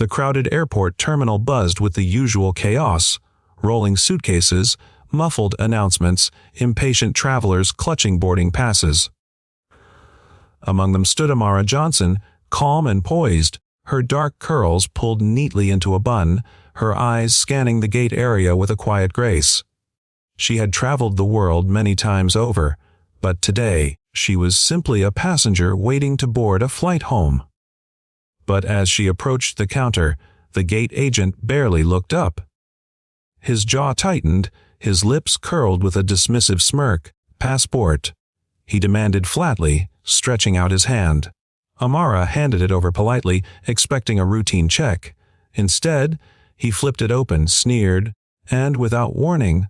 The crowded airport terminal buzzed with the usual chaos: rolling suitcases, muffled announcements, impatient travelers clutching boarding passes. Among them stood Amara Johnson, calm and poised, her dark curls pulled neatly into a bun, her eyes scanning the gate area with a quiet grace. She had traveled the world many times over, but today she was simply a passenger waiting to board a flight home. But as she approached the counter, the gate agent barely looked up. His jaw tightened, his lips curled with a dismissive smirk. "Passport," he demanded flatly, stretching out his hand. Amara handed it over politely, expecting a routine check. Instead, he flipped it open, sneered, and, without warning,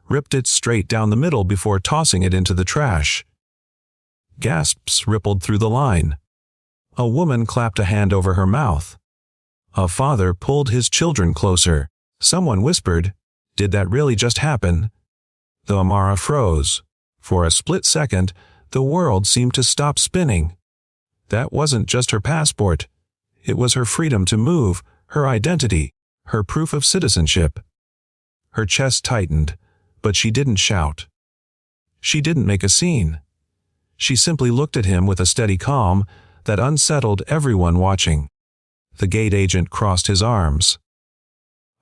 ripped it straight down the middle before tossing it into the trash. Gasps rippled through the line. A woman clapped a hand over her mouth. A father pulled his children closer. Someone whispered, "Did that really just happen?" The Amara froze. For a split second, the world seemed to stop spinning. That wasn't just her passport. It was her freedom to move, her identity, her proof of citizenship. Her chest tightened, but she didn't shout. She didn't make a scene. She simply looked at him with a steady calm that unsettled everyone watching. The gate agent crossed his arms.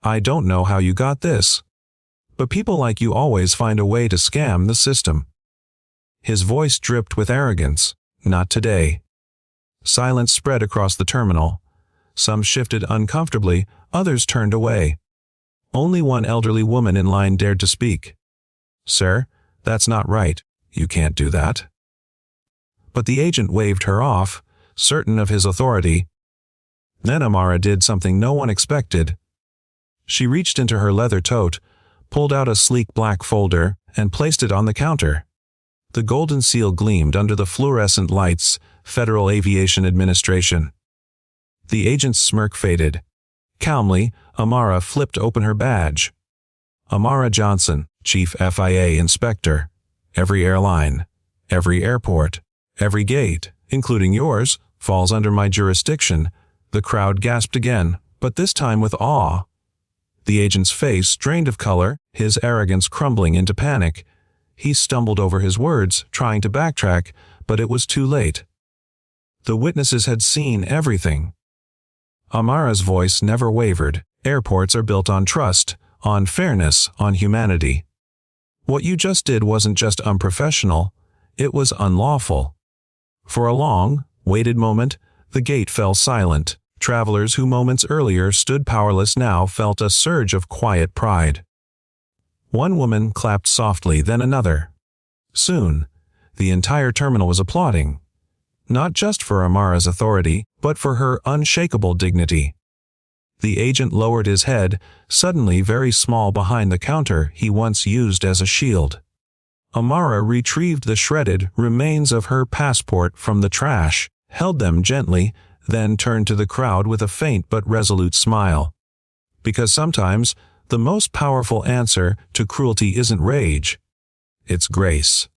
"I don't know how you got this, but people like you always find a way to scam the system." His voice dripped with arrogance. "Not today." Silence spread across the terminal. Some shifted uncomfortably, others turned away. Only one elderly woman in line dared to speak. "Sir, that's not right. You can't do that." But the agent waved her off, certain of his authority. Then Amara did something no one expected. She reached into her leather tote, pulled out a sleek black folder, and placed it on the counter. The golden seal gleamed under the fluorescent lights. Federal Aviation Administration. The agent's smirk faded. Calmly, Amara flipped open her badge. Amara Johnson, Chief FAA Inspector. Every airline, every airport, every gate, including yours, falls under my jurisdiction. The crowd gasped again, but this time with awe. The agent's face drained of color, his arrogance crumbling into panic. He stumbled over his words, trying to backtrack, but it was too late. The witnesses had seen everything. Amara's voice never wavered. Airports are built on trust, on fairness, on humanity. What you just did wasn't just unprofessional, it was unlawful. For a long, waited moment, the gate fell silent. Travelers who moments earlier stood powerless now felt a surge of quiet pride. One woman clapped softly, then another. Soon, the entire terminal was applauding. Not just for Amara's authority, but for her unshakable dignity. The agent lowered his head, suddenly very small behind the counter he once used as a shield. Amara retrieved the shredded remains of her passport from the trash, held them gently, then turned to the crowd with a faint but resolute smile. Because sometimes, the most powerful answer to cruelty isn't rage. It's grace.